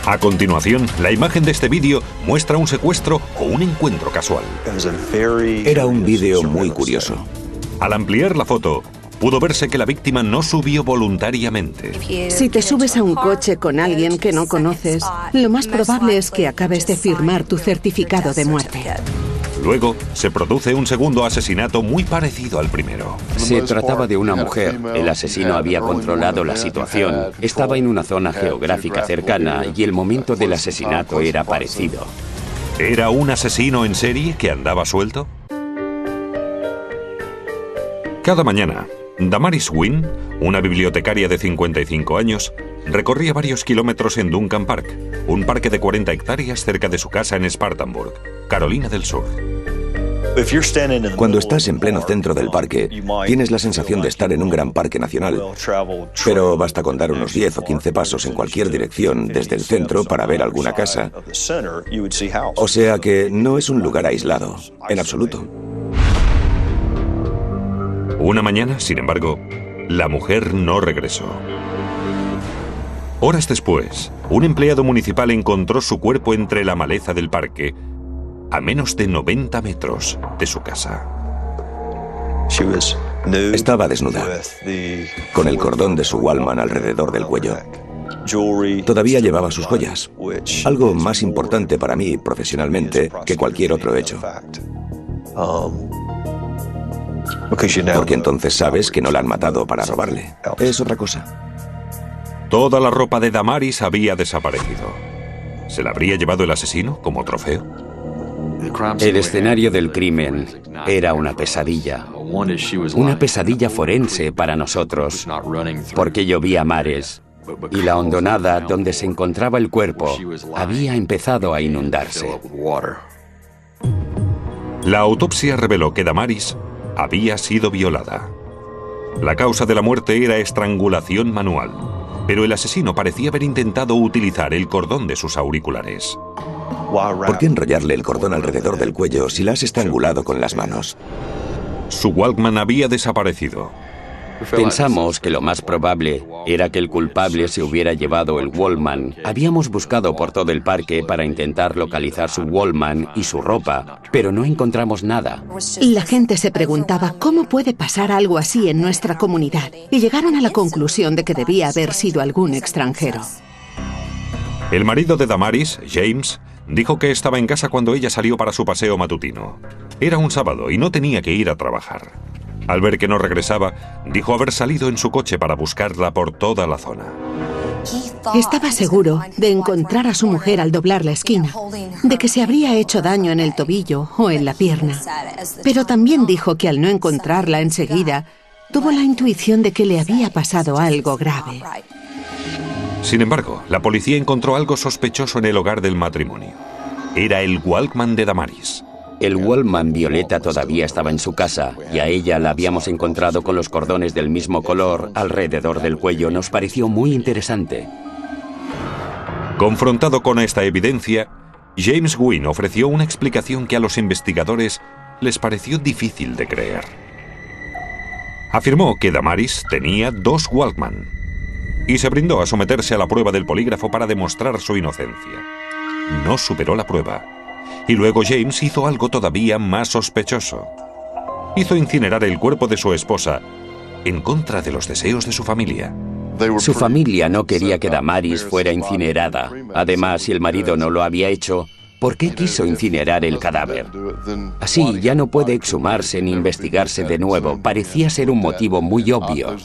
A continuación, la imagen de este vídeo muestra un secuestro o un encuentro casual. Era un vídeo muy curioso. Al ampliar la foto, pudo verse que la víctima no subió voluntariamente. Si te subes a un coche con alguien que no conoces, lo más probable es que acabes de firmar tu certificado de muerte. Luego, se produce un segundo asesinato muy parecido al primero. Se trataba de una mujer. El asesino había controlado la situación. Estaba en una zona geográfica cercana y el momento del asesinato era parecido. ¿Era un asesino en serie que andaba suelto? Cada mañana, Damaris Wynn, una bibliotecaria de 55 años, recorría varios kilómetros en Duncan Park, un parque de 40 hectáreas cerca de su casa en Spartanburg, Carolina del Sur. Cuando estás en pleno centro del parque, tienes la sensación de estar en un gran parque nacional, pero basta con dar unos 10 o 15 pasos en cualquier dirección desde el centro para ver alguna casa. O sea que no es un lugar aislado, en absoluto. Una mañana, sin embargo, la mujer no regresó. Horas después, un empleado municipal encontró su cuerpo entre la maleza del parque, a menos de 90 metros de su casa. Estaba desnuda, con el cordón de su Walkman alrededor del cuello. Todavía llevaba sus joyas, algo más importante para mí profesionalmente que cualquier otro hecho. Porque entonces sabes que no la han matado para robarle. Es otra cosa. Toda la ropa de Damaris había desaparecido. ¿Se la habría llevado el asesino como trofeo? El escenario del crimen era una pesadilla. Una pesadilla forense para nosotros, porque llovía a mares y la hondonada donde se encontraba el cuerpo había empezado a inundarse. La autopsia reveló que Damaris había sido violada. La causa de la muerte era estrangulación manual, pero el asesino parecía haber intentado utilizar el cordón de sus auriculares. ¿Por qué enrollarle el cordón alrededor del cuello si la has estrangulado con las manos? Su Walkman había desaparecido. Pensamos que lo más probable era que el culpable se hubiera llevado el Walkman. Habíamos buscado por todo el parque para intentar localizar su Walkman y su ropa, pero no encontramos nada. La gente se preguntaba cómo puede pasar algo así en nuestra comunidad y llegaron a la conclusión de que debía haber sido algún extranjero. El marido de Damaris, James, dijo que estaba en casa cuando ella salió para su paseo matutino. Era un sábado y no tenía que ir a trabajar. Al ver que no regresaba, dijo haber salido en su coche para buscarla por toda la zona. Estaba seguro de encontrar a su mujer al doblar la esquina, de que se habría hecho daño en el tobillo o en la pierna. Pero también dijo que al no encontrarla enseguida, tuvo la intuición de que le había pasado algo grave. Sin embargo, la policía encontró algo sospechoso en el hogar del matrimonio. Era el Walkman de Damaris. El Walkman violeta todavía estaba en su casa y a ella la habíamos encontrado con los cordones del mismo color alrededor del cuello. Nos pareció muy interesante. Confrontado con esta evidencia, James Wynn ofreció una explicación que a los investigadores les pareció difícil de creer. Afirmó que Damaris tenía 2 Walkman y se brindó a someterse a la prueba del polígrafo para demostrar su inocencia. No superó la prueba. Y luego James hizo algo todavía más sospechoso. Hizo incinerar el cuerpo de su esposa en contra de los deseos de su familia. Su familia no quería que Damaris fuera incinerada. Además, si el marido no lo había hecho, ¿por qué quiso incinerar el cadáver? Así ya no puede exhumarse ni investigarse de nuevo. Parecía ser un motivo muy obvio.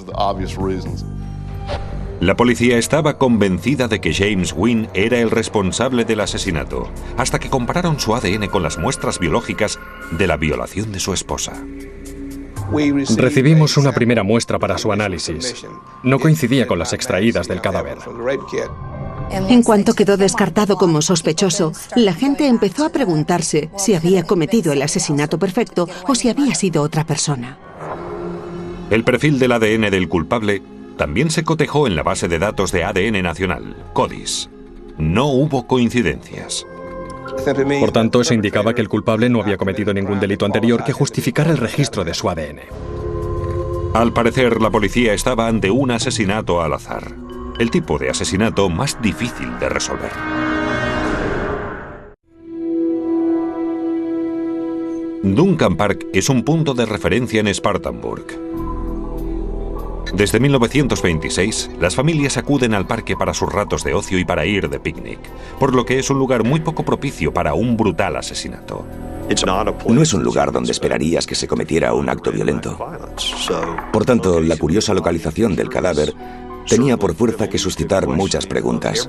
La policía estaba convencida de que James Wynn era el responsable del asesinato, hasta que compararon su ADN con las muestras biológicas de la violación de su esposa. Recibimos una primera muestra para su análisis. No coincidía con las extraídas del cadáver. En cuanto quedó descartado como sospechoso, la gente empezó a preguntarse si había cometido el asesinato perfecto o si había sido otra persona. El perfil del ADN del culpable también se cotejó en la base de datos de ADN nacional, CODIS. No hubo coincidencias. Por tanto, eso indicaba que el culpable no había cometido ningún delito anterior que justificara el registro de su ADN. Al parecer, la policía estaba ante un asesinato al azar. el tipo de asesinato más difícil de resolver. Duncan Park es un punto de referencia en Spartanburg. Desde 1926, las familias acuden al parque para sus ratos de ocio y para ir de picnic, por lo que es un lugar muy poco propicio para un brutal asesinato. No es un lugar donde esperarías que se cometiera un acto violento. Por tanto, la curiosa localización del cadáver tenía por fuerza que suscitar muchas preguntas.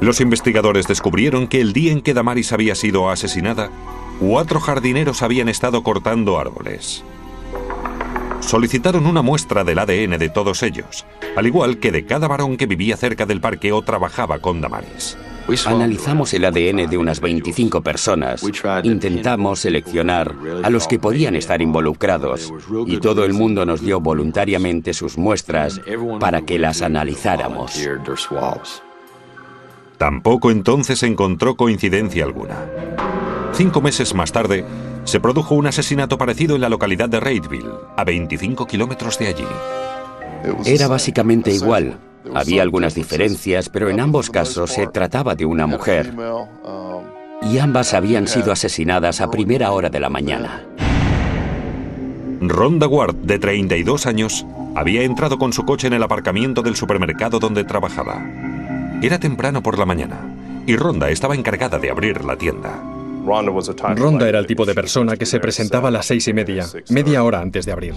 Los investigadores descubrieron que el día en que Damaris había sido asesinada, 4 jardineros habían estado cortando árboles. Solicitaron una muestra del ADN de todos ellos, al igual que de cada varón que vivía cerca del parque o trabajaba con Damaris. Analizamos el ADN de unas 25 personas. Intentamos seleccionar a los que podían estar involucrados y todo el mundo nos dio voluntariamente sus muestras para que las analizáramos. Tampoco entonces encontró coincidencia alguna. 5 meses más tarde, se produjo un asesinato parecido en la localidad de Reidville, a 25 kilómetros de allí. Era básicamente igual. Había algunas diferencias, pero en ambos casos se trataba de una mujer. Y ambas habían sido asesinadas a primera hora de la mañana. Rhonda Ward, de 32 años, había entrado con su coche en el aparcamiento del supermercado donde trabajaba. Era temprano por la mañana, y Rhonda estaba encargada de abrir la tienda. Rhonda era el tipo de persona que se presentaba a las 6:30, media hora antes de abrir.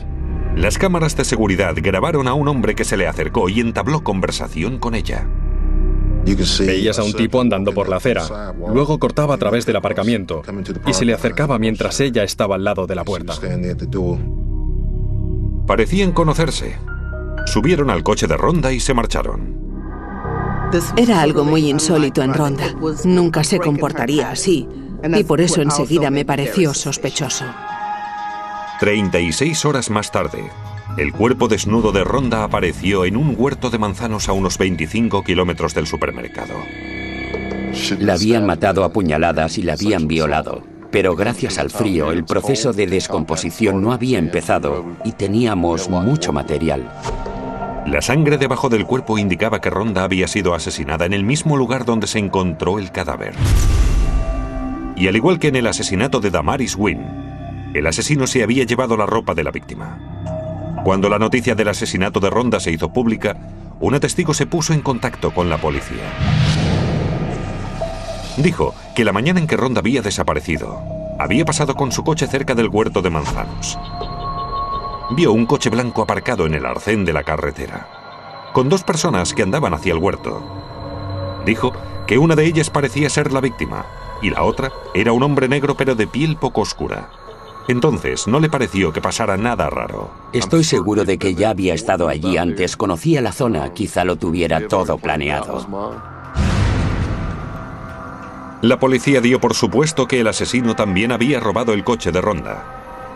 Las cámaras de seguridad grabaron a un hombre que se le acercó y entabló conversación con ella. Veías a un tipo andando por la acera, luego cortaba a través del aparcamiento y se le acercaba mientras ella estaba al lado de la puerta. Parecían conocerse. Subieron al coche de Rhonda y se marcharon. Era algo muy insólito en Rhonda. Nunca se comportaría así, y por eso enseguida me pareció sospechoso. 36 horas más tarde, el cuerpo desnudo de Rhonda apareció en un huerto de manzanos a unos 25 kilómetros del supermercado. La habían matado a puñaladas y la habían violado. Pero gracias al frío, el proceso de descomposición no había empezado y teníamos mucho material. La sangre debajo del cuerpo indicaba que Rhonda había sido asesinada en el mismo lugar donde se encontró el cadáver. Y al igual que en el asesinato de Damaris Wynn, el asesino se había llevado la ropa de la víctima. Cuando la noticia del asesinato de Rhonda se hizo pública, una testigo se puso en contacto con la policía. Dijo que la mañana en que Rhonda había desaparecido, había pasado con su coche cerca del huerto de manzanos. Vio un coche blanco aparcado en el arcén de la carretera, con 2 personas que andaban hacia el huerto. Dijo que una de ellas parecía ser la víctima, y la otra era un hombre negro pero de piel poco oscura. Entonces no le pareció que pasara nada raro. Estoy seguro de que ya había estado allí antes, conocía la zona, quizá lo tuviera todo planeado. La policía dio por supuesto que el asesino también había robado el coche de Rhonda.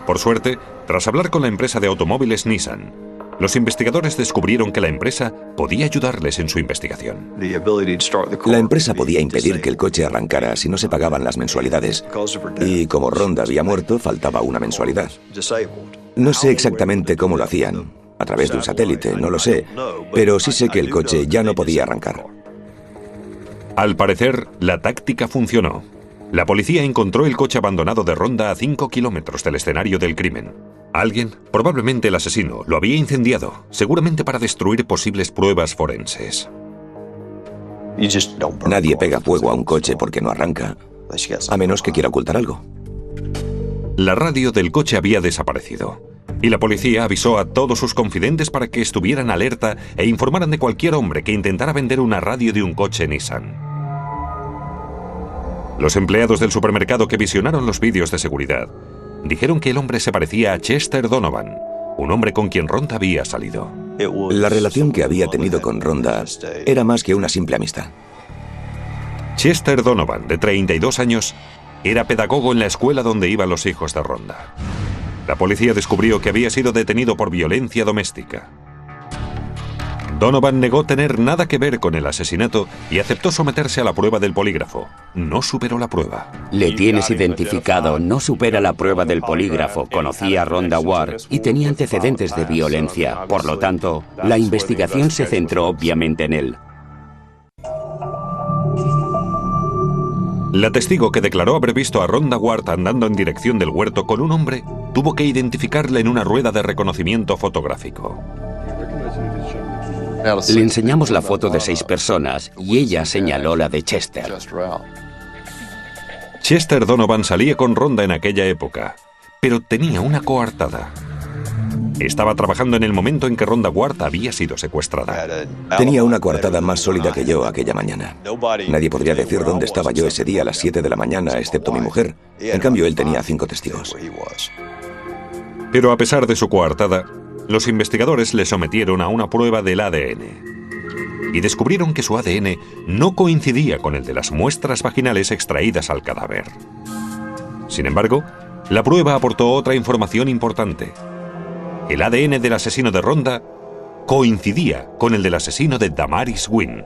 Por suerte, tras hablar con la empresa de automóviles Nissan, los investigadores descubrieron que la empresa podía ayudarles en su investigación. La empresa podía impedir que el coche arrancara si no se pagaban las mensualidades. Y como Rhonda había muerto, faltaba una mensualidad. No sé exactamente cómo lo hacían. A través de un satélite, no lo sé. Pero sí sé que el coche ya no podía arrancar. Al parecer, la táctica funcionó. La policía encontró el coche abandonado de Rhonda a 5 kilómetros del escenario del crimen. Alguien, probablemente el asesino, lo había incendiado, seguramente para destruir posibles pruebas forenses. Nadie pega fuego a un coche porque no arranca, a menos que quiera ocultar algo. La radio del coche había desaparecido, y la policía avisó a todos sus confidentes para que estuvieran alerta e informaran de cualquier hombre que intentara vender una radio de un coche Nissan. Los empleados del supermercado que visionaron los vídeos de seguridad dijeron que el hombre se parecía a Chester Donovan, un hombre con quien Rhonda había salido. La relación que había tenido con Rhonda era más que una simple amistad. Chester Donovan, de 32 años, era pedagogo en la escuela donde iban los hijos de Rhonda. La policía descubrió que había sido detenido por violencia doméstica. Donovan negó tener nada que ver con el asesinato y aceptó someterse a la prueba del polígrafo. No superó la prueba. Le tienes identificado, no supera la prueba del polígrafo, conocía a Rhonda Ward y tenía antecedentes de violencia. Por lo tanto, la investigación se centró obviamente en él. La testigo que declaró haber visto a Rhonda Ward andando en dirección del huerto con un hombre tuvo que identificarla en una rueda de reconocimiento fotográfico. Le enseñamos la foto de 6 personas y ella señaló la de Chester. Chester Donovan salía con Rhonda en aquella época, pero tenía una coartada. Estaba trabajando en el momento en que Rhonda Ward había sido secuestrada. Tenía una coartada más sólida que yo aquella mañana. Nadie podría decir dónde estaba yo ese día a las 7 de la mañana, excepto mi mujer. En cambio, él tenía 5 testigos. Pero a pesar de su coartada, los investigadores le sometieron a una prueba del ADN y descubrieron que su ADN no coincidía con el de las muestras vaginales extraídas al cadáver. Sin embargo, la prueba aportó otra información importante. El ADN del asesino de Rhonda coincidía con el del asesino de Damaris Wynn.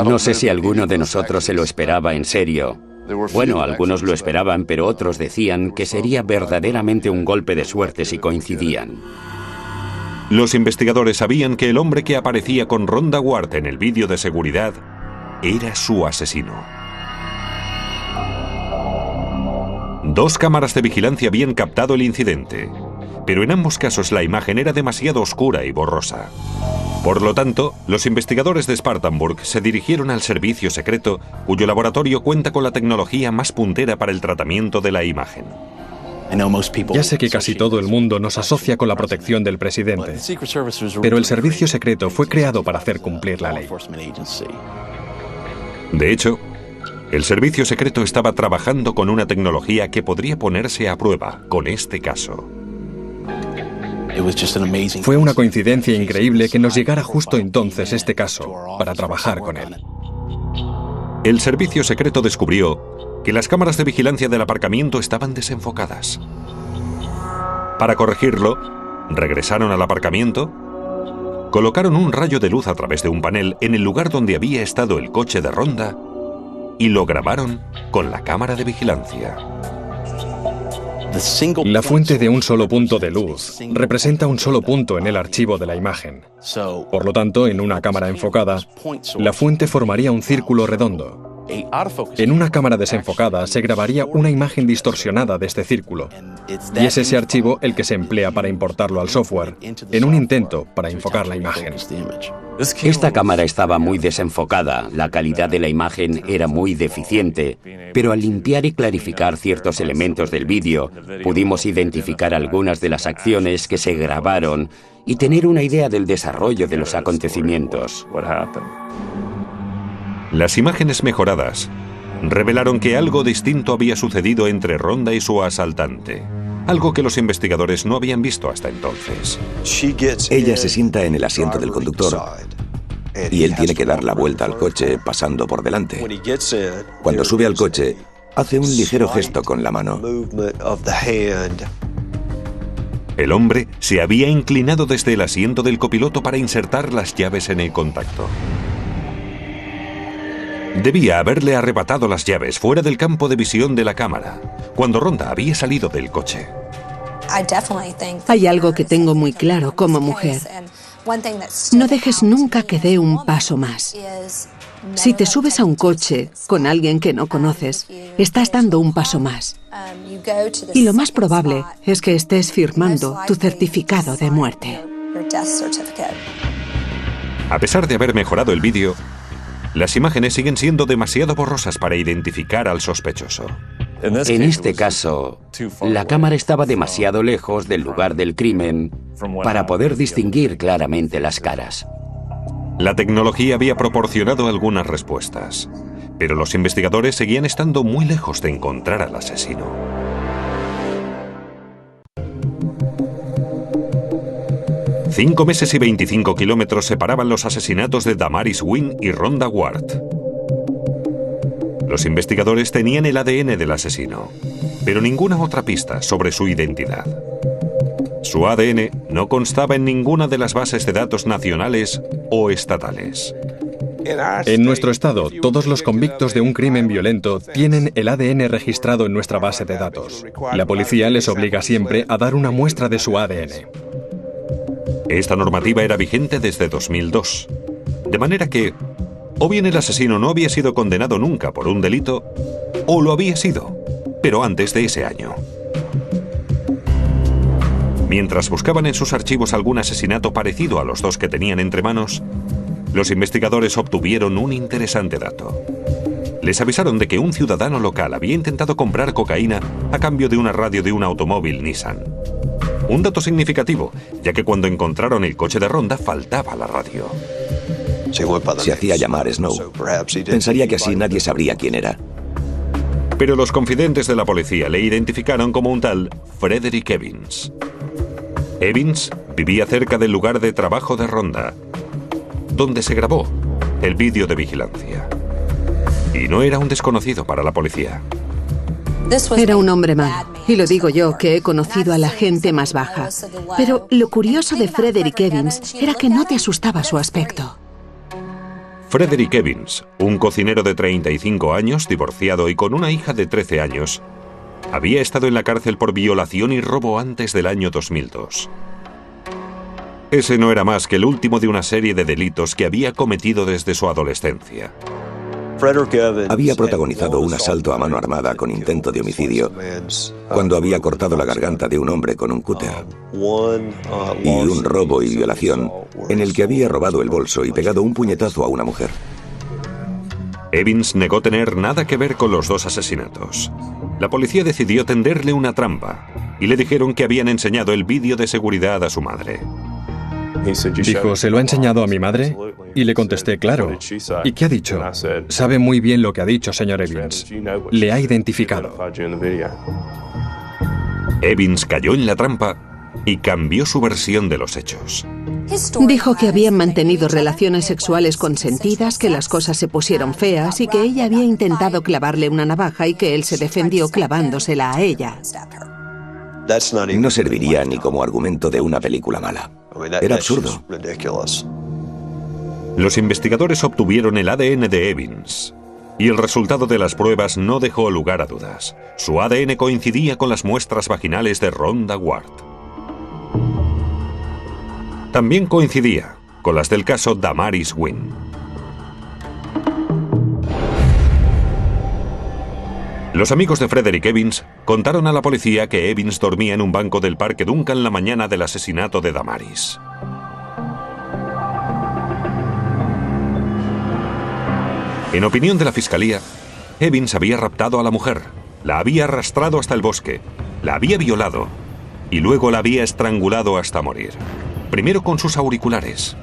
No sé si alguno de nosotros se lo esperaba en serio. Bueno, algunos lo esperaban, pero otros decían que sería verdaderamente un golpe de suerte si coincidían. Los investigadores sabían que el hombre que aparecía con Rhonda Ward en el vídeo de seguridad era su asesino. 2 cámaras de vigilancia habían captado el incidente, pero en ambos casos la imagen era demasiado oscura y borrosa. Por lo tanto, los investigadores de Spartanburg se dirigieron al servicio secreto, cuyo laboratorio cuenta con la tecnología más puntera para el tratamiento de la imagen. Ya sé que casi todo el mundo nos asocia con la protección del presidente, pero el servicio secreto fue creado para hacer cumplir la ley. De hecho, el servicio secreto estaba trabajando con una tecnología que podría ponerse a prueba con este caso. Fue una coincidencia increíble que nos llegara justo entonces este caso para trabajar con él. El servicio secreto descubrió que las cámaras de vigilancia del aparcamiento estaban desenfocadas. Para corregirlo, regresaron al aparcamiento, colocaron un rayo de luz a través de un panel en el lugar donde había estado el coche de Rhonda y lo grabaron con la cámara de vigilancia. La fuente de un solo punto de luz representa un solo punto en el archivo de la imagen. Por lo tanto, en una cámara enfocada, la fuente formaría un círculo redondo. En una cámara desenfocada se grabaría una imagen distorsionada de este círculo, y es ese archivo el que se emplea para importarlo al software, en un intento para enfocar la imagen. Esta cámara estaba muy desenfocada, la calidad de la imagen era muy deficiente, pero al limpiar y clarificar ciertos elementos del vídeo, pudimos identificar algunas de las acciones que se grabaron y tener una idea del desarrollo de los acontecimientos. Las imágenes mejoradas revelaron que algo distinto había sucedido entre Rhonda y su asaltante, algo que los investigadores no habían visto hasta entonces. Ella se sienta en el asiento del conductor y él tiene que dar la vuelta al coche pasando por delante. Cuando sube al coche, hace un ligero gesto con la mano. El hombre se había inclinado desde el asiento del copiloto para insertar las llaves en el contacto. Debía haberle arrebatado las llaves fuera del campo de visión de la cámara, cuando Rhonda había salido del coche. Hay algo que tengo muy claro como mujer. No dejes nunca que dé un paso más. Si te subes a un coche con alguien que no conoces, estás dando un paso más. Y lo más probable es que estés firmando tu certificado de muerte. A pesar de haber mejorado el vídeo, las imágenes siguen siendo demasiado borrosas para identificar al sospechoso. En este caso, la cámara estaba demasiado lejos del lugar del crimen para poder distinguir claramente las caras. La tecnología había proporcionado algunas respuestas, pero los investigadores seguían estando muy lejos de encontrar al asesino. Cinco meses y 25 kilómetros separaban los asesinatos de Damaris Wynn y Rhonda Ward. Los investigadores tenían el ADN del asesino, pero ninguna otra pista sobre su identidad. Su ADN no constaba en ninguna de las bases de datos nacionales o estatales. En nuestro estado, todos los convictos de un crimen violento tienen el ADN registrado en nuestra base de datos. La policía les obliga siempre a dar una muestra de su ADN. Esta normativa era vigente desde 2002. De manera que, o bien el asesino no había sido condenado nunca por un delito, o lo había sido, pero antes de ese año. Mientras buscaban en sus archivos algún asesinato parecido a los dos que tenían entre manos, los investigadores obtuvieron un interesante dato. Les avisaron de que un ciudadano local había intentado comprar cocaína a cambio de una radio de un automóvil Nissan. Un dato significativo, ya que cuando encontraron el coche de ronda faltaba la radio. Se hacía llamar Snow. Pensaría que así nadie sabría quién era. Pero los confidentes de la policía le identificaron como un tal Frederick Evans. Evans vivía cerca del lugar de trabajo de Ronda, donde se grabó el vídeo de vigilancia. Y no era un desconocido para la policía. Era un hombre malo, y lo digo yo, que he conocido a la gente más baja. Pero lo curioso de Frederick Evans era que no te asustaba su aspecto. Frederick Evans, un cocinero de 35 años, divorciado y con una hija de 13 años, había estado en la cárcel por violación y robo antes del año 2002. Ese no era más que el último de una serie de delitos que había cometido desde su adolescencia. Había protagonizado un asalto a mano armada con intento de homicidio cuando había cortado la garganta de un hombre con un cúter, y un robo y violación en el que había robado el bolso y pegado un puñetazo a una mujer. Evans negó tener nada que ver con los dos asesinatos. La policía decidió tenderle una trampa y le dijeron que habían enseñado el vídeo de seguridad a su madre. Dijo, ¿se lo ha enseñado a mi madre? Y le contesté, claro. ¿Y qué ha dicho? Sabe muy bien lo que ha dicho, señor Evans. Le ha identificado. Evans cayó en la trampa y cambió su versión de los hechos. Dijo que habían mantenido relaciones sexuales consentidas, que las cosas se pusieron feas y que ella había intentado clavarle una navaja y que él se defendió clavándosela a ella. No serviría ni como argumento de una película mala. Era absurdo. Los investigadores obtuvieron el ADN de Evans y el resultado de las pruebas no dejó lugar a dudas. Su ADN coincidía con las muestras vaginales de Rhonda Ward. También coincidía con las del caso Damaris Wynn. Los amigos de Frederick Evans contaron a la policía que Evans dormía en un banco del Parque Duncan la mañana del asesinato de Damaris. En opinión de la fiscalía, Evans había raptado a la mujer, la había arrastrado hasta el bosque, la había violado y luego la había estrangulado hasta morir. Primero con sus auriculares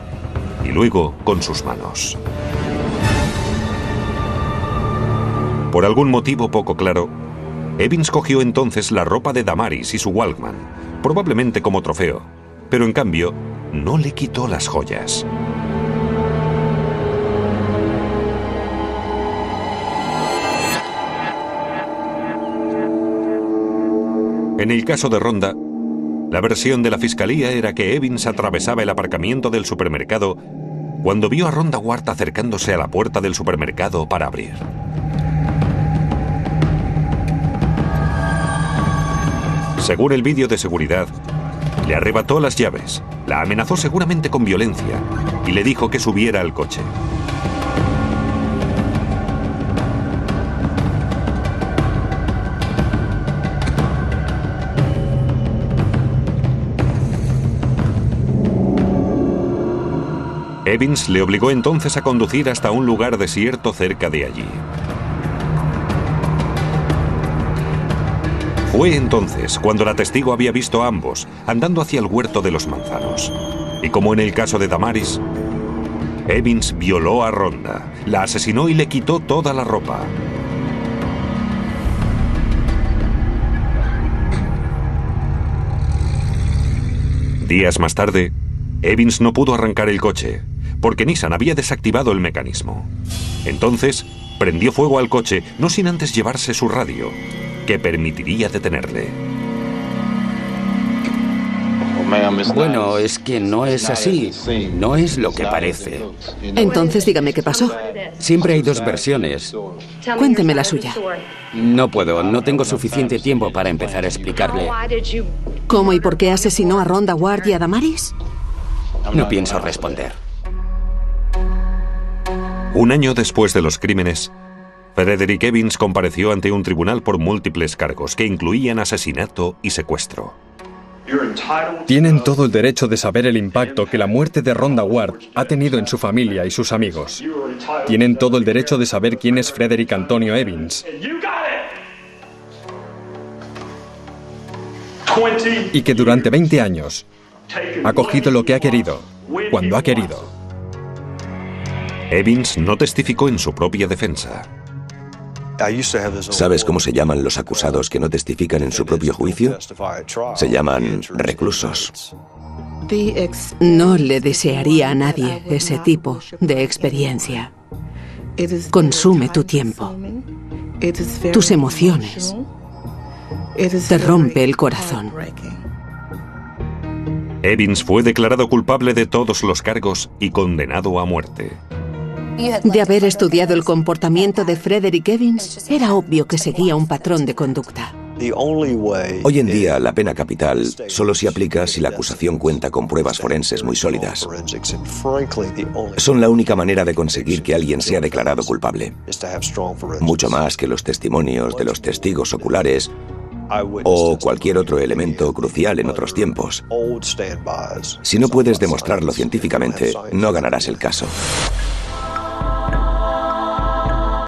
y luego con sus manos. Por algún motivo poco claro, Evans cogió entonces la ropa de Damaris y su Walkman, probablemente como trofeo, pero en cambio no le quitó las joyas. En el caso de Rhonda, la versión de la fiscalía era que Evans atravesaba el aparcamiento del supermercado cuando vio a Rhonda Ward acercándose a la puerta del supermercado para abrir. Según el vídeo de seguridad, le arrebató las llaves, la amenazó seguramente con violencia y le dijo que subiera al coche. Evans le obligó entonces a conducir hasta un lugar desierto cerca de allí. Fue entonces cuando la testigo había visto a ambos andando hacia el huerto de los manzanos. Y como en el caso de Damaris, Evans violó a Rhonda, la asesinó y le quitó toda la ropa. Días más tarde, Evans no pudo arrancar el coche, porque Nissan había desactivado el mecanismo. Entonces, prendió fuego al coche, no sin antes llevarse su radio, que permitiría detenerle. Bueno, es que no es así. No es lo que parece. Entonces dígame qué pasó. Siempre hay dos versiones. Cuénteme la suya. No puedo, no tengo suficiente tiempo para empezar a explicarle. ¿Cómo y por qué asesinó a Rhonda Ward y a Damaris? No pienso responder. Un año después de los crímenes, Frederick Evans compareció ante un tribunal por múltiples cargos que incluían asesinato y secuestro. Tienen todo el derecho de saber el impacto que la muerte de Rhonda Ward ha tenido en su familia y sus amigos. Tienen todo el derecho de saber quién es Frederick Antonio Evans. Y que durante 20 años ha cogido lo que ha querido, cuando ha querido. Evans no testificó en su propia defensa. ¿Sabes cómo se llaman los acusados que no testifican en su propio juicio? Se llaman reclusos. No le desearía a nadie ese tipo de experiencia. Consume tu tiempo, tus emociones, te rompe el corazón. Evans fue declarado culpable de todos los cargos y condenado a muerte. De haber estudiado el comportamiento de Frederick Evans, era obvio que seguía un patrón de conducta. Hoy en día, la pena capital solo se aplica si la acusación cuenta con pruebas forenses muy sólidas. Son la única manera de conseguir que alguien sea declarado culpable. Mucho más que los testimonios de los testigos oculares o cualquier otro elemento crucial en otros tiempos. Si no puedes demostrarlo científicamente, no ganarás el caso.